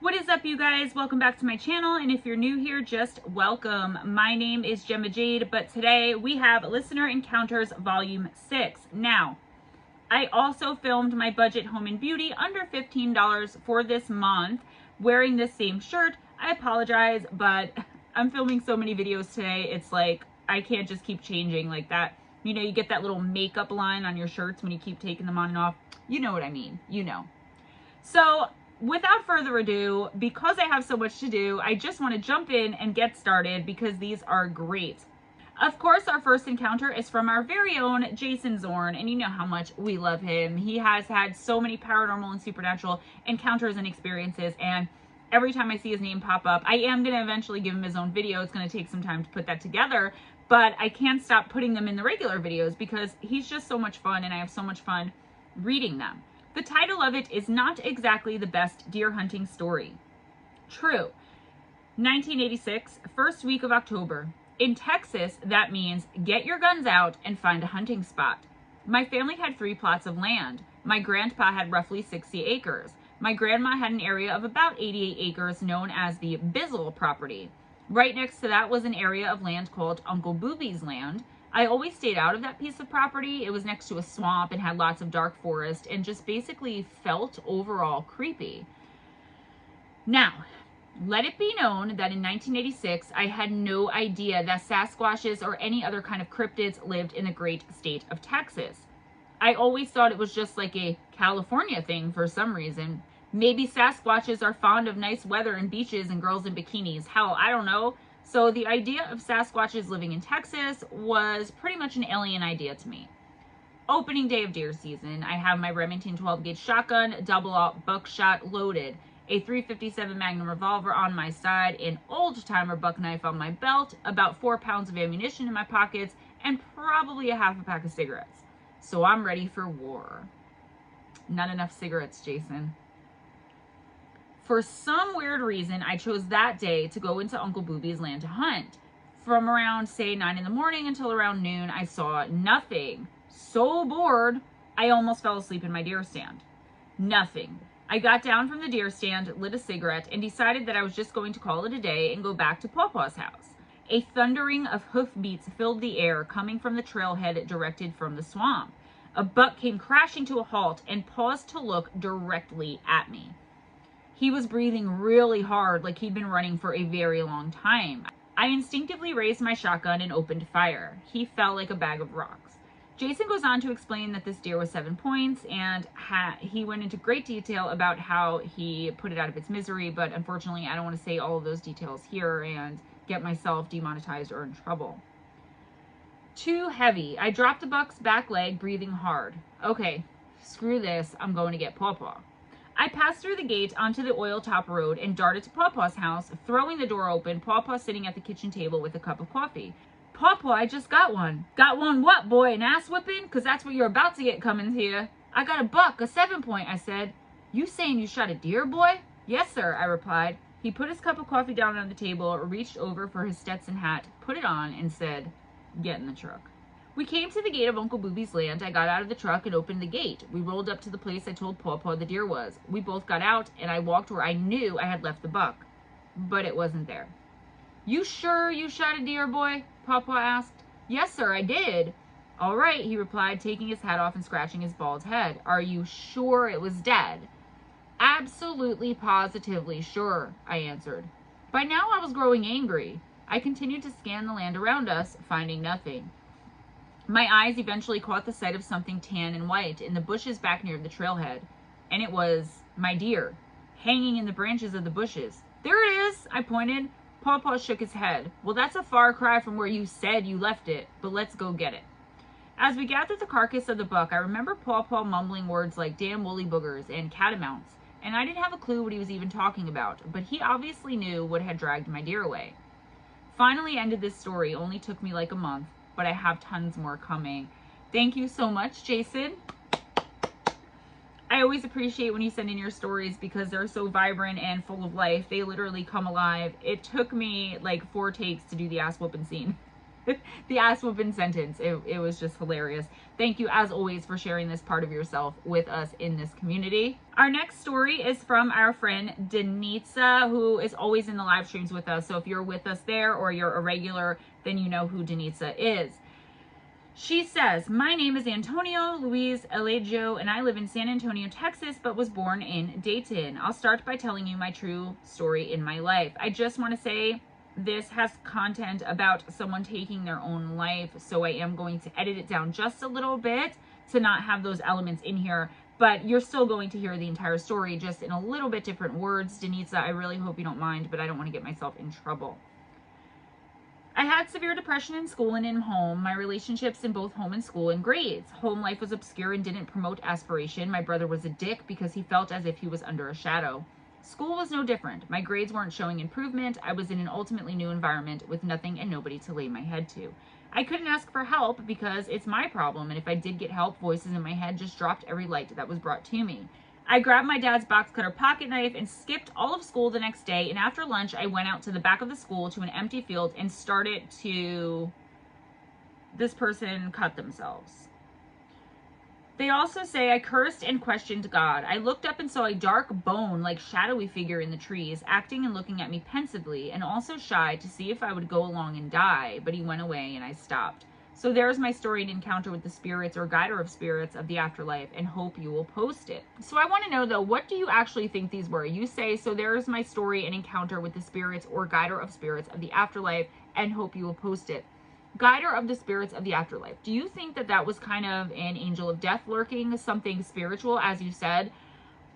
What is up, you guys? Welcome back to my channel, and if you're new here, just welcome. My name is Gemma Jade, but today we have Listener Encounters Volume 6. Now, I also filmed my budget home and beauty under $15 for this month wearing this same shirt. I apologize, but I'm filming so many videos today, it's like I can't just keep changing like that. You know, you get that little makeup line on your shirts when you keep taking them on and off. You know what I mean, you know. So, without further ado, because I have so much to do, I just want to jump in and get started because these are great. Of course, our first encounter is from our very own Jason Zorn, and you know how much we love him. He has had so many paranormal and supernatural encounters and experiences, and every time I see his name pop up, I am going to eventually give him his own video. It's going to take some time to put that together, but I can't stop putting them in the regular videos because he's just so much fun, and I have so much fun reading them. The title of it is Not Exactly the Best Deer Hunting Story. True. 1986, first week of October. In Texas, that means get your guns out and find a hunting spot. My family had 3 plots of land. My grandpa had roughly 60 acres. My grandma had an area of about 88 acres known as the Bizzle property. Right next to that was an area of land called Uncle Booby's land. I always stayed out of that piece of property. It was next to a swamp and had lots of dark forest and just basically felt overall creepy. Now, let it be known that in 1986, I had no idea that Sasquatches or any other kind of cryptids lived in the great state of Texas. I always thought it was just like a California thing for some reason. Maybe Sasquatches are fond of nice weather and beaches and girls in bikinis. Hell, I don't know. So the idea of Sasquatches living in Texas was pretty much an alien idea to me. Opening day of deer season, I have my Remington 12-gauge shotgun, double-aught buckshot loaded, a .357 Magnum revolver on my side, an old-timer buck knife on my belt, about 4 pounds of ammunition in my pockets, and probably a half a pack of cigarettes. So I'm ready for war. Not enough cigarettes, Jason. For some weird reason, I chose that day to go into Uncle Booby's land to hunt. From around, say, 9 in the morning until around noon, I saw nothing. So bored, I almost fell asleep in my deer stand. Nothing. I got down from the deer stand, lit a cigarette, and decided that I was just going to call it a day and go back to Pawpaw's house. A thundering of hoofbeats filled the air, coming from the trailhead directed from the swamp. A buck came crashing to a halt and paused to look directly at me. He was breathing really hard, like he'd been running for a very long time. I instinctively raised my shotgun and opened fire. He fell like a bag of rocks. Jason goes on to explain that this deer was 7 points, and he went into great detail about how he put it out of its misery, but unfortunately I don't want to say all of those details here and get myself demonetized or in trouble. Too heavy. I dropped the buck's back leg, breathing hard. Okay, screw this, I'm going to get Pawpaw. I passed through the gate onto the oil top road and darted to Pawpaw's house, throwing the door open, Pawpaw sitting at the kitchen table with a cup of coffee. Pawpaw, I just got one. Got one what, boy? An ass whipping? Because that's what you're about to get coming here. I got a buck, a 7 point, I said. You saying you shot a deer, boy? Yes, sir, I replied. He put his cup of coffee down on the table, reached over for his Stetson hat, put it on, and said, get in the truck. We came to the gate of Uncle Booby's land. I got out of the truck and opened the gate. We rolled up to the place I told Pawpaw the deer was. We both got out, and I walked where I knew I had left the buck. But it wasn't there. You sure you shot a deer, boy? Pawpaw asked. Yes, sir, I did. All right, he replied, taking his hat off and scratching his bald head. Are you sure it was dead? Absolutely, positively sure, I answered. By now I was growing angry. I continued to scan the land around us, finding nothing. My eyes eventually caught the sight of something tan and white in the bushes back near the trailhead, and it was my deer, hanging in the branches of the bushes. There it is, I pointed. Pawpaw shook his head. Well, that's a far cry from where you said you left it, but let's go get it. As we gathered the carcass of the buck, I remember Pawpaw mumbling words like damn woolly boogers and catamounts, and I didn't have a clue what he was even talking about, but he obviously knew what had dragged my deer away. Finally ended this story, only took me like a month, but I have tons more coming. Thank you so much, Jason. I always appreciate when you send in your stories because they're so vibrant and full of life. They literally come alive. It took me like 4 takes to do the ass whooping scene. the ass whooping sentence. It was just hilarious. Thank you, as always, for sharing this part of yourself with us in this community. Our next story is from our friend Danitza, who is always in the live streams with us. So if you're with us there or you're a regular, then you know who Danitza is. She says, my name is Antonio Luis Alejo, and I live in San Antonio, Texas, but was born in Dayton. I'll start by telling you my true story in my life. I just want to say this has content about someone taking their own life, so I am going to edit it down just a little bit to not have those elements in here, but you're still going to hear the entire story, just in a little bit different words. Danitza, I really hope you don't mind, but I don't want to get myself in trouble. I had severe depression in school and in home. My relationships in both home and school and grades. Home life was obscure and didn't promote aspiration. My brother was a dick because he felt as if he was under a shadow. School was no different. My grades weren't showing improvement. I was in an ultimately new environment with nothing and nobody to lay my head to. I couldn't ask for help because it's my problem, and if I did get help, voices in my head just dropped every light that was brought to me. I grabbed my dad's box cutter pocket knife and skipped all of school the next day, and after lunch I went out to the back of the school to an empty field and started to... This person cut themselves. They also say I cursed and questioned God. I looked up and saw a dark bone like shadowy figure in the trees, acting and looking at me pensively, and also shy to see if I would go along and die, but he went away and I stopped. So there's my story and encounter with the spirits or guider of spirits of the afterlife, and hope you will post it. So I want to know though, what do you actually think these were? You say, so there's my story and encounter with the spirits or guider of spirits of the afterlife, and hope you will post it. Guider of the spirits of the afterlife. Do you think that that was kind of an angel of death lurking, something spiritual, as you said?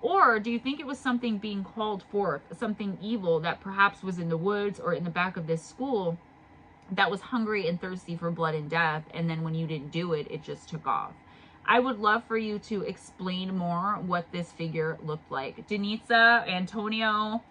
Or do you think it was something being called forth, something evil that perhaps was in the woods or in the back of this school that was hungry and thirsty for blood and death, and then when you didn't do it, it just took off? I would love for you to explain more what this figure looked like. Danitza, Antonio,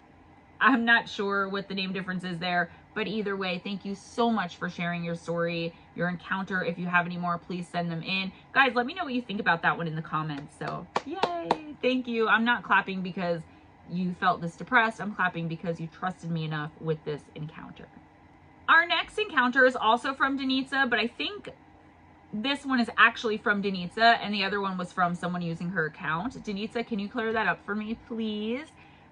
I'm not sure what the name difference is there, but either way, thank you so much for sharing your story, your encounter. If you have any more, please send them in. Guys, let me know what you think about that one in the comments. So, yay! Thank you. I'm not clapping because you felt this depressed. I'm clapping because you trusted me enough with this encounter. Our next encounter is also from Danitza, but I think this one is actually from Danitza, and the other one was from someone using her account. Danitza, can you clear that up for me, please?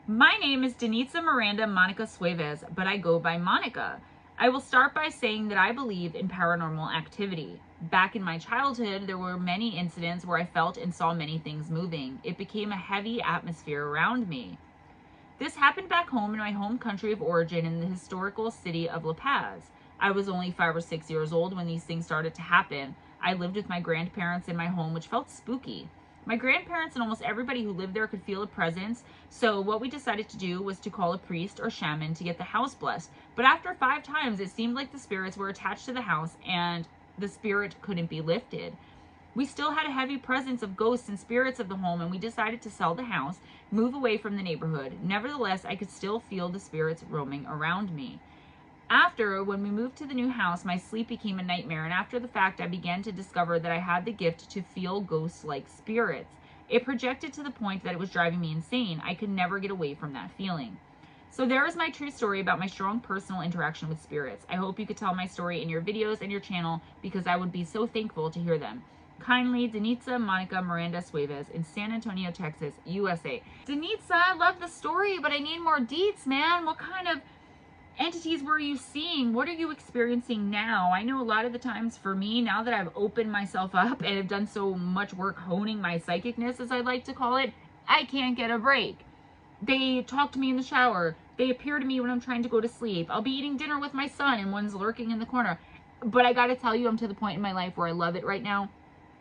My name is Danitza Miranda Monica Suevez, but I go by Monica. I will start by saying that I believe in paranormal activity. Back in my childhood, there were many incidents where I felt and saw many things moving. It became a heavy atmosphere around me. This happened back home in my home country of origin in the historical city of La Paz. I was only 5 or 6 years old when these things started to happen. I lived with my grandparents in my home, which felt spooky. My grandparents and almost everybody who lived there could feel a presence, so what we decided to do was to call a priest or shaman to get the house blessed. But after 5 times, it seemed like the spirits were attached to the house and the spirit couldn't be lifted. We still had a heavy presence of ghosts and spirits of the home, and we decided to sell the house, move away from the neighborhood. Nevertheless, I could still feel the spirits roaming around me. When we moved to the new house, my sleep became a nightmare, and after the fact, I began to discover that I had the gift to feel ghost-like spirits. It projected to the point that it was driving me insane. I could never get away from that feeling. So there is my true story about my strong personal interaction with spirits. I hope you could tell my story in your videos and your channel, because I would be so thankful to hear them. Kindly, Danitza Monica Miranda Suevez in San Antonio, Texas, USA. Danitza, I love the story, but I need more deets, man. What kind of entities were you seeing? What are you experiencing now? I know a lot of the times for me, now that I've opened myself up and have done so much work honing my psychicness, as I like to call it, I can't get a break. They talk to me in the shower. They appear to me when I'm trying to go to sleep. I'll be eating dinner with my son and one's lurking in the corner. But I gotta tell you, I'm to the point in my life where I love it right now.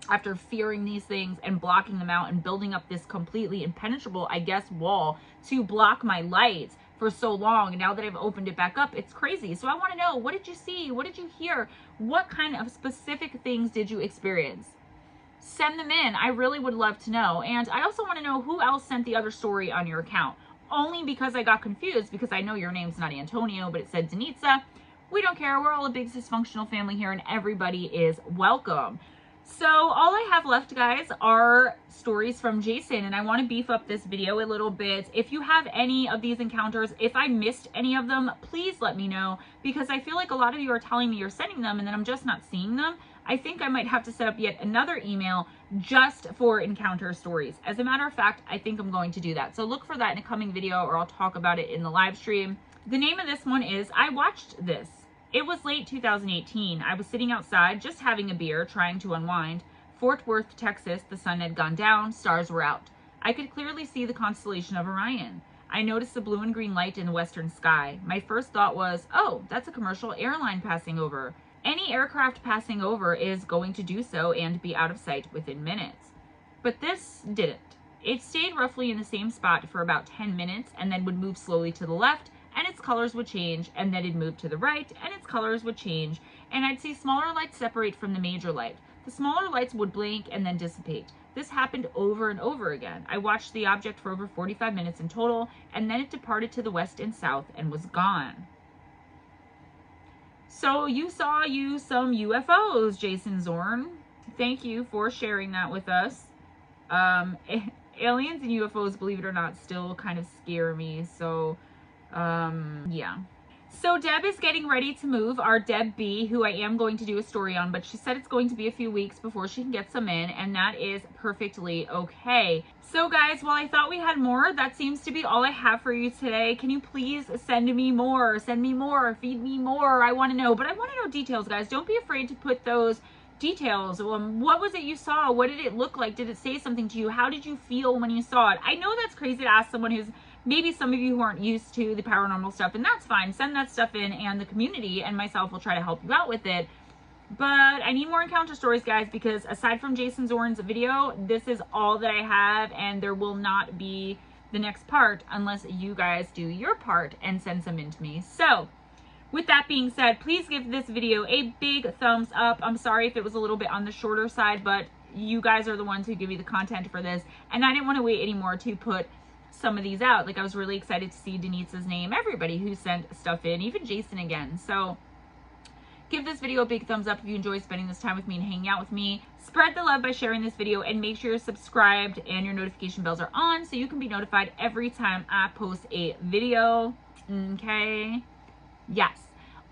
After fearing these things and blocking them out and building up this completely impenetrable, I guess, wall to block my light for so long, and now that I've opened it back up, it's crazy. So I want to know, what did you see? What did you hear? What kind of specific things did you experience? Send them in. I really would love to know. And I also want to know who else sent the other story on your account. Only because I got confused, because I know your name's not Antonio, but it said Danitza. We don't care. We're all a big dysfunctional family here, and everybody is welcome. So all I have left, guys, are stories from Jason, and I want to beef up this video a little bit. If you have any of these encounters, if I missed any of them, please let me know, because I feel like a lot of you are telling me you're sending them and then I'm just not seeing them. I think I might have to set up yet another email just for encounter stories. As a matter of fact, I think I'm going to do that. So look for that in a coming video, or I'll talk about it in the live stream. The name of this one is I Watched This. It was late 2018. I was sitting outside, just having a beer, trying to unwind. Fort Worth, Texas, the sun had gone down, stars were out. I could clearly see the constellation of Orion. I noticed the blue and green light in the western sky. My first thought was, oh, that's a commercial airline passing over. Any aircraft passing over is going to do so and be out of sight within minutes. But this didn't. It stayed roughly in the same spot for about 10 minutes and then would move slowly to the left, and its colors would change, and then it'd move to the right, and its colors would change, and I'd see smaller lights separate from the major light. The smaller lights would blink and then dissipate. This happened over and over again. I watched the object for over 45 minutes in total, and then it departed to the west and south and was gone. So you saw some UFOs, Jason Zorn. Thank you for sharing that with us. Aliens and UFOs, believe it or not, still kind of scare me, so yeah. So Deb is getting ready to move, our Deb B, who I am going to do a story on, but she said it's going to be a few weeks before she can get some in, and that is perfectly okay. So guys, while I thought we had more, that seems to be all I have for you today. Can you please send me more, feed me more? I want to know, but I want to know details, guys. Don't be afraid to put those details. What was it you saw? What did it look like? Did it say something to you? How did you feel when you saw it? I know that's crazy to ask someone who's, maybe some of you who aren't used to the paranormal stuff, and that's fine. Send that stuff in, and the community and myself will try to help you out with it. But I need more encounter stories, guys, because aside from Jason Zorn's video, this is all that I have, and there will not be the next part unless you guys do your part and send some in to me. So with that being said, please give this video a big thumbs up. I'm sorry if it was a little bit on the shorter side, but you guys are the ones who give me the content for this, and I didn't want to wait anymore to put some of these out. Like, I was really excited to see Danitza's name, everybody who sent stuff in, even Jason again. So give this video a big thumbs up if you enjoy spending this time with me and hanging out with me. Spread the love by sharing this video, and make sure you're subscribed and your notification bells are on so you can be notified every time I post a video. Okay? Yes.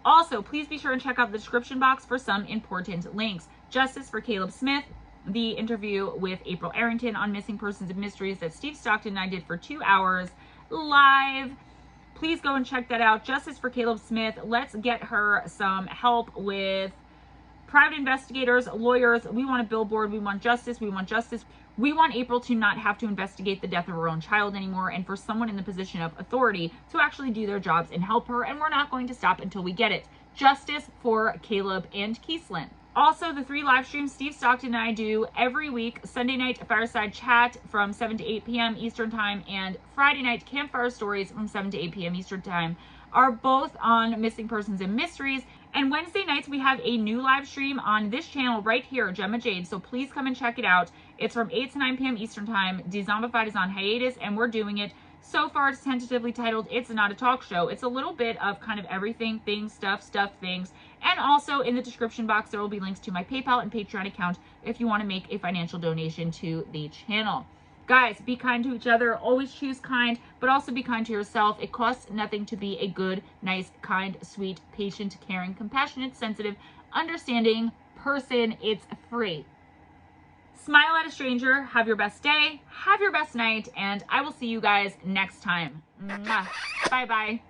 Also, please be sure and check out the description box for some important links. Justice for Caleb Smith, the interview with April Arrington on Missing Persons and Mysteries that Steve Stockton and I did for 2 hours live. Please go and check that out. Justice for Caleb Smith. Let's get her some help with private investigators, lawyers. We want a billboard. We want justice. We want justice. We want April to not have to investigate the death of her own child anymore, and for someone in the position of authority to actually do their jobs and help her, and we're not going to stop until we get it. Justice for Caleb and Keeslin. Also, the 3 live streams Steve Stockton and I do every week: Sunday night Fireside Chat from 7 to 8 p.m. Eastern Time, and Friday night Campfire Stories from 7 to 8 p.m. Eastern Time, are both on Missing Persons and Mysteries. And Wednesday nights we have a new live stream on this channel right here, Gemma Jade, so please come and check it out. It's from 8 to 9 p.m. Eastern Time. Dezombified is on hiatus, and we're doing it. So far, it's tentatively titled It's Not a Talk Show. It's a little bit of kind of everything, things, stuff, things. And also in the description box, there will be links to my PayPal and Patreon account if you want to make a financial donation to the channel. Guys, be kind to each other. Always choose kind, but also be kind to yourself. It costs nothing to be a good, nice, kind, sweet, patient, caring, compassionate, sensitive, understanding person. It's free. Smile at a stranger. Have your best day. Have your best night. And I will see you guys next time. Mwah. Bye-bye.